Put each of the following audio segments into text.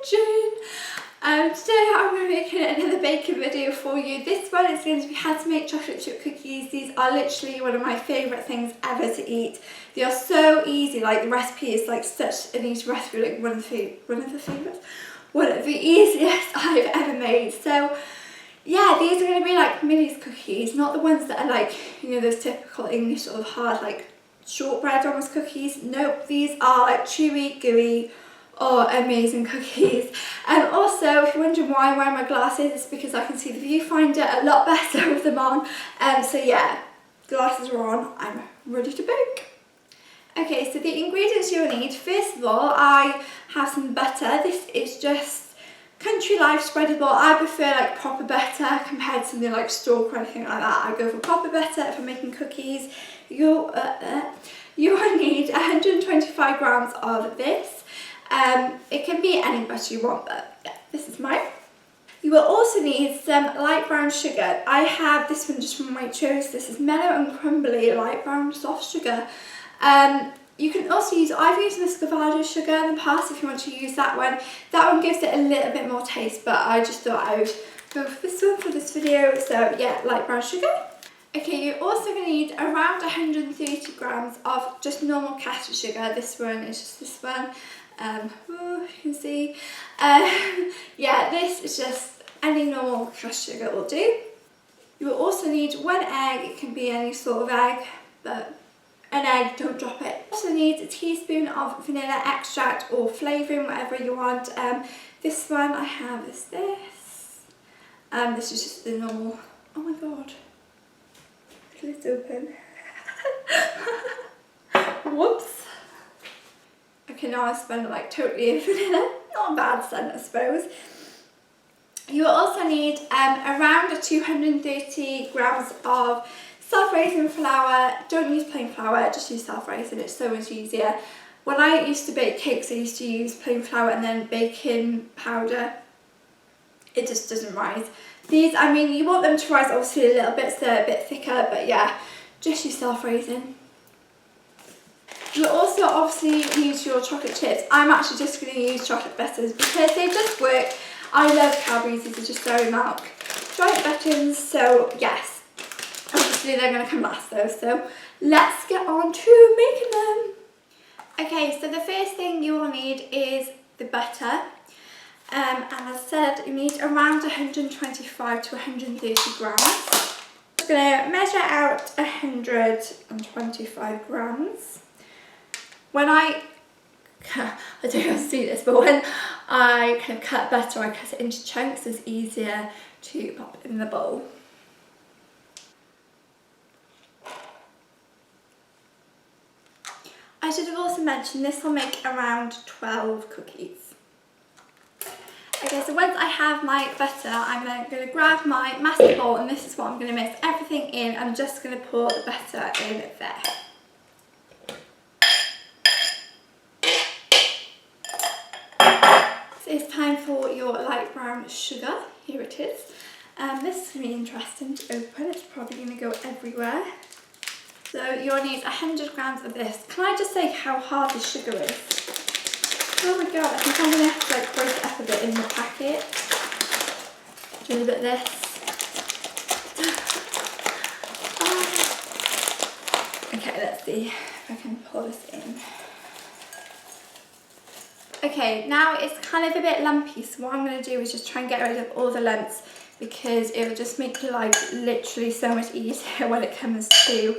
kitchen. Today I'm going to be making another baking video for you. This one is going to be how to make chocolate chip cookies. These are literally one of my favourite things ever to eat. They are so easy, like the recipe is like such an easy recipe, like one of the easiest I've ever made. So yeah, these are going to be like Millie's cookies, not the ones that are like, you know, those typical English sort of hard like shortbread almost cookies. Nope, these are like chewy, gooey, amazing cookies. Also, if you're wondering why I'm wearing my glasses, it's because I can see the viewfinder a lot better with them on. So yeah, glasses are on, I'm ready to bake. Okay, so the ingredients you'll need, first of all, I have some butter. This is just Country Life spreadable. I prefer like proper butter compared to something like Stork or anything like that. I go for proper butter if I'm making cookies. You will need 125 grams of this. It can be any butter you want, but yeah, this is mine. You will also need some light brown sugar. I have this one just from Waitrose. This is mellow and crumbly light brown soft sugar. You can also use, I've used Muscovado sugar in the past if you want to use that one. That one gives it a little bit more taste, but I just thought I would go for this one for this video. So yeah, light brown sugar. Okay, you're also going to need around 130 grams of just normal caster sugar. This one is just this one. You can see. Yeah, this is just any normal caster sugar will do. You will also need 1 egg. It can be any sort of egg, but an egg, don't drop it. Also need a teaspoon of vanilla extract or flavouring, whatever you want. This one I have is this. This is just the normal. Oh my god, the lid's open. Whoops. Okay, now I smell like totally vanilla. Not a bad scent, I suppose. You will also need around 230 grams of self-raising flour. Don't use plain flour, just use self-raising, it's so much easier. When I used to bake cakes, I used to use plain flour and then baking powder. It just doesn't rise. These, I mean, you want them to rise obviously a little bit so they're a bit thicker, but yeah, just use self-raising. You'll also obviously use your chocolate chips. I'm actually just going to use chocolate butters because they just work. I love Cadbury's, these are just dairy milk giant buttons, so yes. Obviously they're going to come last though, so let's get on to making them. Okay, so the first thing you will need is the butter. And as I said, you need around 125 to 130 grams. I'm going to measure out 125 grams. When I don't know if you see this, but when I kind of cut butter, I cut it into chunks, so it's easier to pop it in the bowl. I should have also mentioned this will make around 12 cookies. Okay, so once I have my butter, I'm then going to grab my massive bowl, and this is what I'm going to mix everything in. I'm just going to pour the butter in there. So it's time for your light brown sugar. Here it is. This is going to be interesting to open. It's probably going to go everywhere. So you'll need 100 grams of this. Can I just say how hard the sugar is? Oh my god, I think I'm going to have to like break it up a bit in the packet. Do a little bit of this. Okay, let's see if I can pour this in. Okay, now it's kind of a bit lumpy, so what I'm going to do is just try and get rid of all the lumps because it will just make your life literally so much easier when it comes to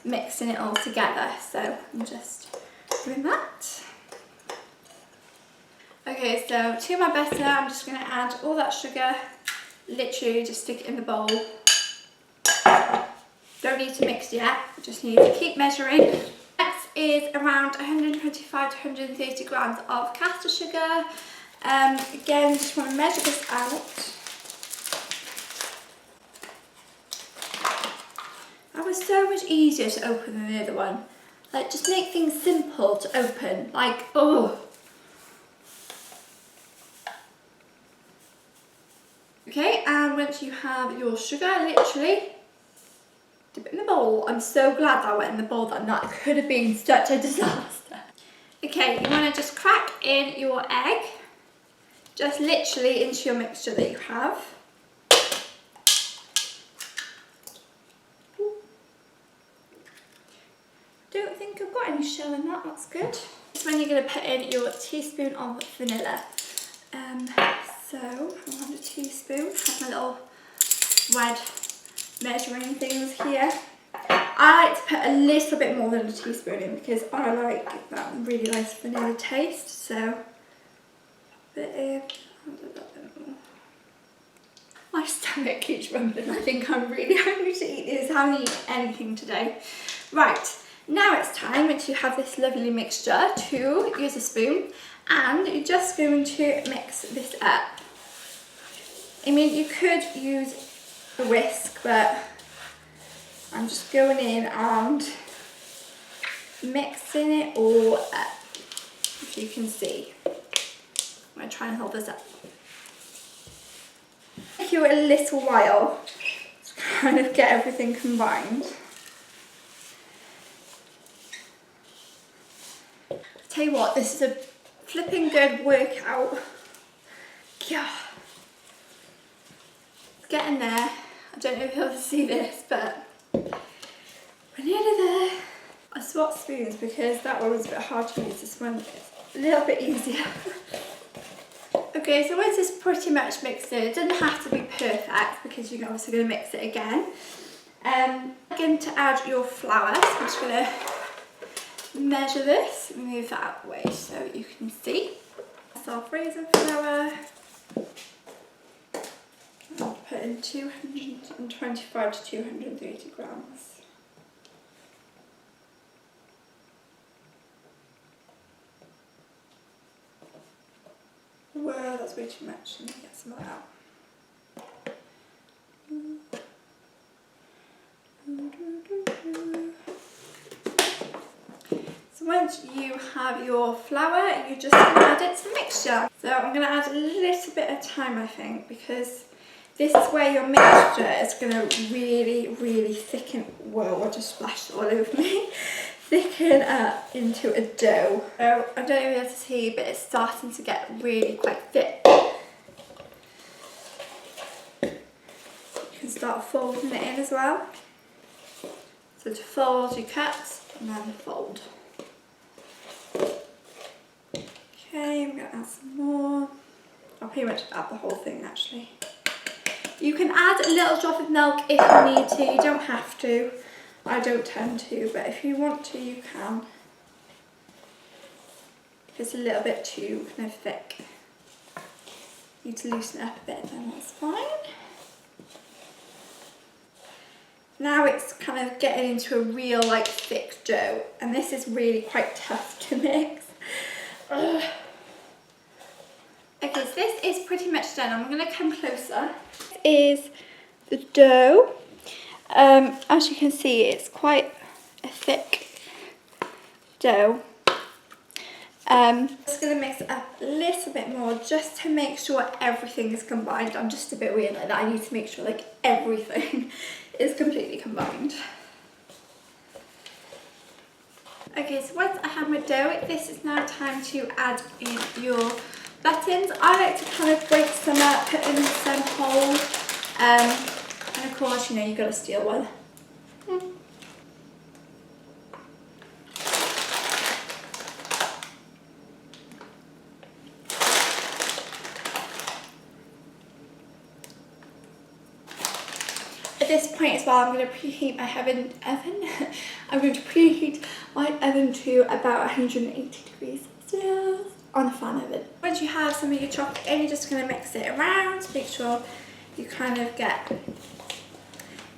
mixing it all together. So I'm just doing that. Okay, so to my butter, I'm just going to add all that sugar, literally just stick it in the bowl. Don't need to mix yet, just need to keep measuring. Next is around 125 to 130 grams of caster sugar. Again, just want to measure this out. That was so much easier to open than the other one. Like, just make things simple to open. Like, oh. Okay, and once you have your sugar, literally dip it in the bowl. I'm so glad that went in the bowl, that could have been such a disaster. Okay, you want to just crack in your egg. just literally into your mixture that you have. Don't think I've got any shell in that, that's good. This is when you're going to put in your teaspoon of vanilla. So I'll have a teaspoon, have my little red measuring things here. I like to put a little bit more than a teaspoon in because I like that really nice vanilla taste. So a little bit more. My stomach keeps rumbling. I think I'm really hungry to eat this. I haven't eaten anything today. Right, now it's time to have this lovely mixture to use a spoon, and you're just going to mix this up. I mean, you could use a whisk, but I'm just going in and mixing it all up, if you can see. I'm going to try and hold this up. Take you a little while to kind of get everything combined. Tell you what, this is a flipping good workout. Yeah. It's getting there. I don't know if you'll see this, but we're nearly there. I swapped spoons because that one was a bit hard to use. This one is a little bit easier. Okay, so once it's pretty much mixed in, it doesn't have to be perfect because you're obviously going to mix it again. I'm going to add your flour, so I'm just going to measure this, move that out of the way so you can see. So I'll raisin flour, I'll put in 225 to 230 grams. Whoa, that's way too much. Let me get some of that out. So once you have your flour, you just add it to the mixture. So I'm going to add a little bit of time, I think, because this is where your mixture is going to really, really thicken. Whoa, I just splashed all over me. Thicken up into a dough. So I don't know if you're able to see, but it's starting to get really quite thick. You can start folding it in as well. So to fold, you cut and then fold. Okay, I'm going to add some more. I'll pretty much add the whole thing actually. You can add a little drop of milk if you need to, you don't have to. I don't tend to, but if you want to, you can. If it's a little bit too kind of thick, you need to loosen it up a bit, then that's fine. Now it's kind of getting into a real like thick dough, and this is really quite tough to mix. Ugh. Okay, so this is pretty much done. I'm going to come closer. This is the dough. As you can see, it's quite a thick dough. I'm just going to mix it up a little bit more just to make sure everything is combined. I'm just a bit weird like that. I need to make sure like everything is completely combined. Okay, so once I have my dough, this is now time to add in your buttons. I like to kind of break some up, put in some whole, and of course, you know, you've got to steal one. At this point as well, I'm going to preheat my oven. I'm going to preheat my oven to about 180 degrees Celsius on the fan oven. Once you have some of your chocolate in, you're just going to mix it around to make sure you kind of get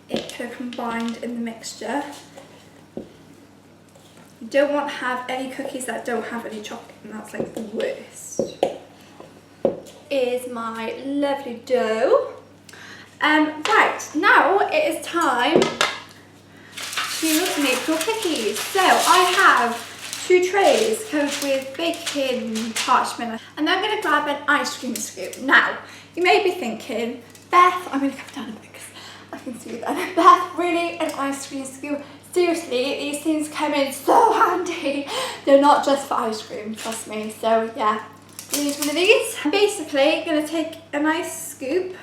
it kind of combined in the mixture. You don't want to have any cookies that don't have any chocolate, and that's like the worst. Is my lovely dough. Right, now it is time to make your cookies. So I have 2 trays covered with baking parchment, and then I'm going to grab an ice cream scoop. Now, you may be thinking, Beth, I'm going to come down a bit because I can see that. Beth, really, an ice cream scoop? Seriously, these things come in so handy. They're not just for ice cream, trust me. So yeah, use one of these. I'm basically going to take a nice scoop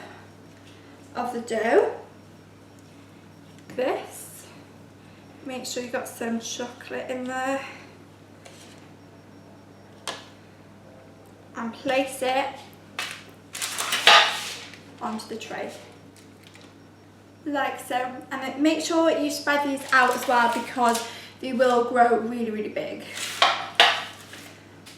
of the dough. This. Make sure you've got some chocolate in there. And place it onto the tray. Like so. And then make sure you spread these out as well because they will grow really, really big.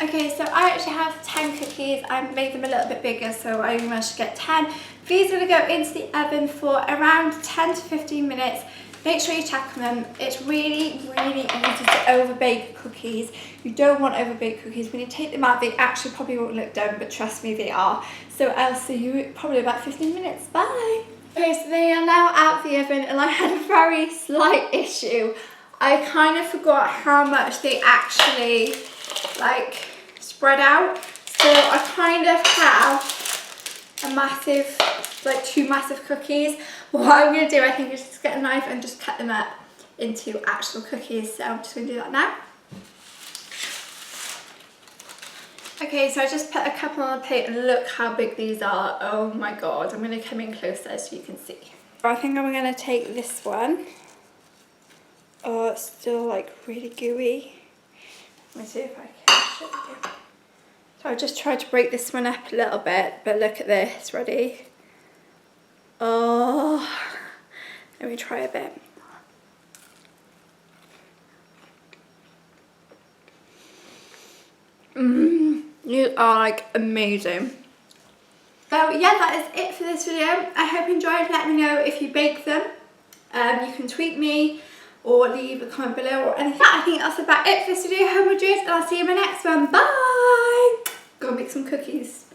Okay, so I actually have 10 cookies. I made them a little bit bigger, so I only managed to get 10. These are going to go into the oven for around 10 to 15 minutes. Make sure you check on them. It's really, really easy to overbake cookies. You don't want overbaked cookies. When you take them out, they actually probably won't look done, but trust me, they are. So I'll see you probably about 15 minutes. Bye. Okay, so they are now out of the oven, and I had a very slight issue. I kind of forgot how much they actually like spread out, so I kind of have a massive, like 2 massive cookies. What I'm going to do, I think, is just get a knife and just cut them up into actual cookies, so I'm just going to do that now. Okay, so I just put a couple on the plate and look how big these are. Oh my god, I'm going to come in closer so you can see. I think I'm going to take this one. Oh, it's still like really gooey. Let me see if I can show you. So I just tried to break this one up a little bit, but look at this, ready? Oh, let me try a bit. You are like amazing. So yeah, that is it for this video. I hope you enjoyed. Let me know if you bake them. You can tweet me or leave a comment below or anything. I think that's about it for this video. I hope you enjoyed, and I'll see you in my next one. Bye! Go and make some cookies.